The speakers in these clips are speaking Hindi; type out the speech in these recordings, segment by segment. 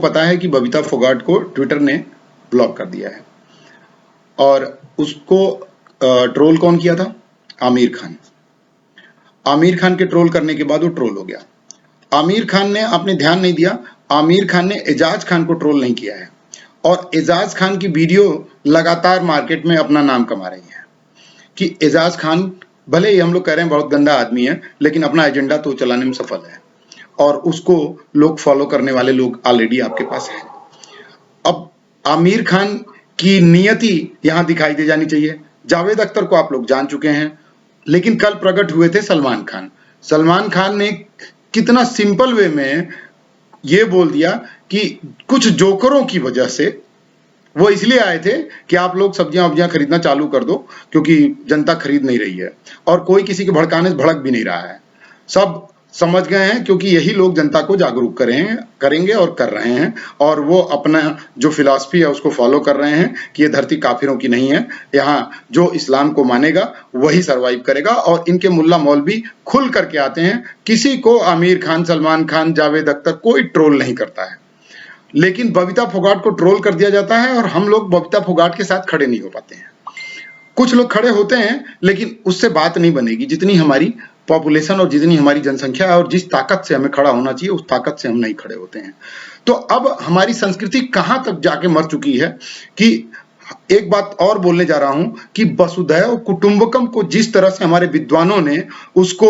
पता है कि बबीता फोगाट को ट्विटर ने ब्लॉक कर दिया है, और उसको ट्रोल कौन किया था? आमिर खान। आमिर खान के ट्रोल करने के बाद वो ट्रोल हो गया। आमिर खान ने आपने ध्यान नहीं दिया, आमिर खान ने एजाज खान को ट्रोल नहीं किया है, और एजाज खान की वीडियो लगातार मार्केट में अपना नाम कमा रही है कि एजाज खान भले ही हम लोग कह रहे हैं बहुत गंदा आदमी है, लेकिन अपना एजेंडा तो चलाने में सफल है, और उसको लोग फॉलो करने वाले लोग ऑलरेडी आपके पास हैं। अब आमिर खान की नियति यहां दिखाई दे जानी चाहिए। जावेद अख्तर को आप लोग जान चुके हैं, लेकिन कल प्रकट हुए थे सलमान खान। सलमान खान ने कितना सिंपल वे में ये बोल दिया कि कुछ जोकरों की वजह से वो इसलिए आए थे कि आप लोग सब्जियां वब्जियां खरीदना चालू कर दो, क्योंकि जनता खरीद नहीं रही है, और कोई किसी के भड़काने से भड़क भी नहीं रहा है। सब समझ गए हैं, क्योंकि यही लोग जनता को जागरूक करेंगे और कर रहे हैं, और वो अपना जो फिलॉसफी है उसको फॉलो कर रहे हैं कि ये धरती काफिरों की नहीं है, यहाँ जो इस्लाम को मानेगा वही सरवाइव करेगा। और इनके मुल्ला मौलवी खुल करके आते हैं, किसी को आमिर खान, सलमान खान, जावेद अख्तर कोई ट्रोल नहीं करता है, लेकिन बबीता फोगाट को ट्रोल कर दिया जाता है, और हम लोग बबीता फोगाट के साथ खड़े नहीं हो पाते हैं। कुछ लोग खड़े होते हैं, लेकिन उससे बात नहीं बनेगी। जितनी हमारी पॉपुलेशन और जितनी हमारी जनसंख्या है और जिस ताकत से हमें खड़ा होना चाहिए, उस ताकत से हम नहीं खड़े होते हैं। तो अब हमारी संस्कृति कहां तक जाके मर चुकी है कि एक बात और बोलने जा रहा हूं कि वसुधैव कुटुंबकम को जिस तरह से हमारे विद्वानों ने उसको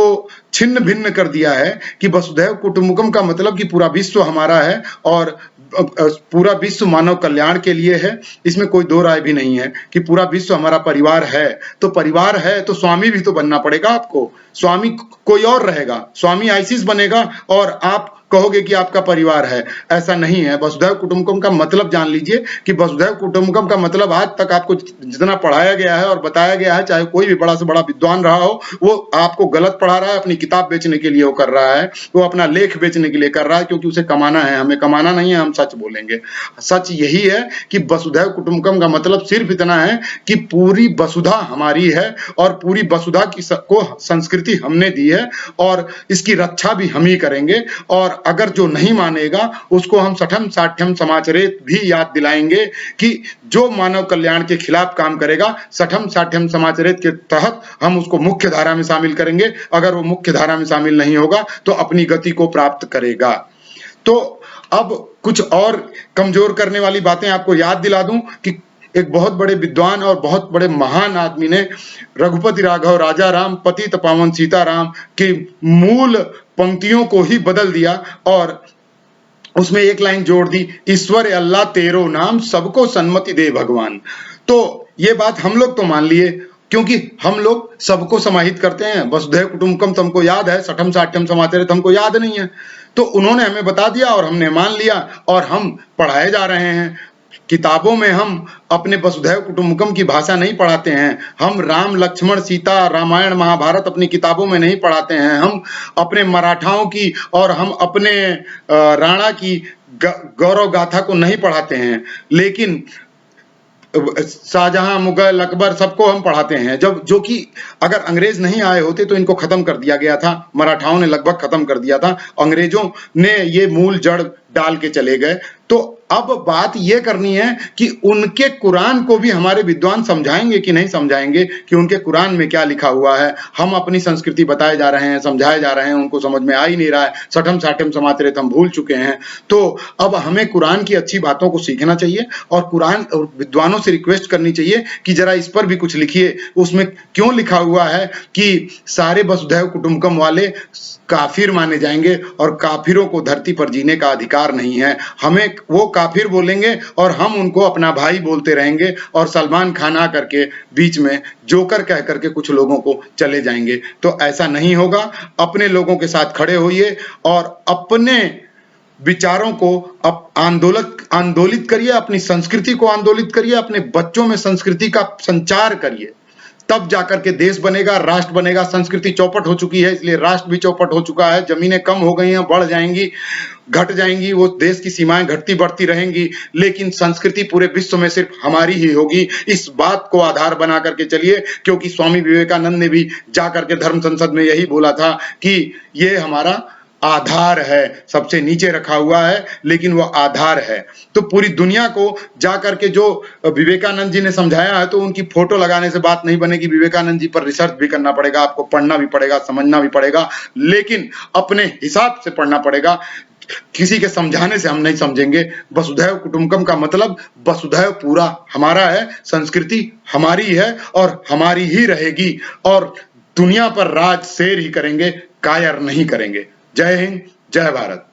छिन्न भिन्न कर दिया है कि वसुधैव कुटुंबकम का मतलब कि पूरा विश्व हमारा है और पूरा विश्व मानव कल्याण के लिए है, इसमें कोई दो राय भी नहीं है कि पूरा विश्व हमारा परिवार है। तो परिवार है तो स्वामी भी तो बनना पड़ेगा आपको। स्वामी कोई और रहेगा, स्वामी आइसिस बनेगा और आप कहोगे कि आपका परिवार है। ऐसा नहीं है। वसुधैव कुटुंबकम का मतलब जान लीजिए कि वसुधैव कुटुंबकम का मतलब आज तक आपको जितना पढ़ाया गया है और बताया गया है, चाहे कोई भी बड़ा से बड़ा विद्वान रहा हो, वो आपको गलत पढ़ा रहा है। अपनी किताब बेचने के लिए वो कर रहा है, वो अपना लेख बेचने के लिए कर रहा है, क्योंकि उसे कमाना है। हमें कमाना नहीं है, हम सच बोलेंगे। सच यही है कि वसुधैव कुटुंबकम का मतलब सिर्फ इतना है कि पूरी वसुधा हमारी है और पूरी वसुधा को संस्कृति हमने दी है और इसकी रक्षा भी हम ही करेंगे। और अगर जो नहीं मानेगा उसको हम सठम साठ्यम समाचरेत भी याद दिलाएंगे कि जो मानव कल्याण के खिलाफ काम करेगा, सठम साठ्यम समाचरेत के तहत हम उसको मुख्य धारा में शामिल करेंगे। अगर वो मुख्य धारा में शामिल नहीं होगा तो अपनी गति को प्राप्त करेगा। तो अब कुछ और कमजोर करने वाली बातें आपको याद दिला दूं कि एक बहुत बड़े विद्वान और बहुत बड़े महान आदमी ने रघुपति राघव राजा राम पतित पावन सीताराम की मूल पंक्तियों को ही बदल दिया और उसमें एक लाइन जोड़ दी, ईश्वर अल्लाह तेरो नाम सबको सन्मति दे भगवान। तो ये बात हम लोग तो मान लिए, क्योंकि हम लोग सबको समाहित करते हैं। वसुधैव कुटुंबकम तुमको याद है, सठम साठ्यम समाचरेत हमको याद नहीं है। तो उन्होंने हमें बता दिया और हमने मान लिया और हम पढ़ाए जा रहे हैं। किताबों में हम अपने वसुधैव कुटुंबकम की भाषा नहीं पढ़ाते हैं। हम राम लक्ष्मण सीता रामायण महाभारत अपनी किताबों में नहीं पढ़ाते हैं। हम अपने मराठाओं की और हम अपने राणा की गौरव गाथा को नहीं पढ़ाते हैं, लेकिन शाहजहां मुगल अकबर सबको हम पढ़ाते हैं। जब जो कि अगर अंग्रेज नहीं आए होते तो इनको खत्म कर दिया गया था। मराठाओं ने लगभग खत्म कर दिया था, अंग्रेजों ने ये मूल जड़ डाल के चले गए। तो अब बात यह करनी है कि उनके कुरान को भी हमारे विद्वान समझाएंगे कि नहीं समझाएंगे, कि उनके कुरान में क्या लिखा हुआ है। हम अपनी संस्कृति बताए जा रहे हैं, समझाए जा रहे हैं, उनको समझ में आ ही नहीं रहा है। सठम साठम समाचरेत हम भूल चुके हैं। तो अब हमें कुरान की अच्छी बातों को सीखना चाहिए और कुरान और विद्वानों से रिक्वेस्ट करनी चाहिए कि जरा इस पर भी कुछ लिखिए। उसमें क्यों लिखा हुआ है कि सारे वसुधैव कुटुंबकम वाले काफिर माने जाएंगे और काफिरों को धरती पर जीने का अधिकार नहीं है। हमें वो काफिर बोलेंगे और हम उनको अपना भाई बोलते रहेंगे और सलमान खान आ करके बीच में जोकर कह करके कुछ लोगों को चले जाएंगे। तो ऐसा नहीं होगा। अपने लोगों के साथ खड़े होइए और अपने विचारों को आंदोलित करिए, अपनी संस्कृति को आंदोलित करिए, अपने बच्चों में संस्कृति का संचार करिए, तब जाकर के देश बनेगा, राष्ट्र बनेगा। संस्कृति चौपट हो चुकी है, इसलिए राष्ट्र भी चौपट हो चुका है। जमीनें कम हो गई हैं, बढ़ जाएंगी, घट जाएंगी, वो देश की सीमाएं घटती बढ़ती रहेंगी, लेकिन संस्कृति पूरे विश्व में सिर्फ हमारी ही होगी। इस बात को आधार बना करके चलिए, क्योंकि स्वामी विवेकानंद ने भी जाकर के धर्म संसद में यही बोला था कि ये हमारा आधार है, सबसे नीचे रखा हुआ है लेकिन वो आधार है। तो पूरी दुनिया को जाकर के जो विवेकानंद जी ने समझाया है, तो उनकी फोटो लगाने से बात नहीं बनेगी। विवेकानंद जी पर रिसर्च भी करना पड़ेगा, आपको पढ़ना भी पड़ेगा, समझना भी पड़ेगा, लेकिन अपने हिसाब से पढ़ना पड़ेगा। किसी के समझाने से हम नहीं समझेंगे। वसुधैव कुटुंबकम का मतलब वसुधैव पूरा हमारा है, संस्कृति हमारी है और हमारी ही रहेगी, और दुनिया पर राज शेर ही करेंगे, कायर नहीं करेंगे। जय हिंद, जय भारत।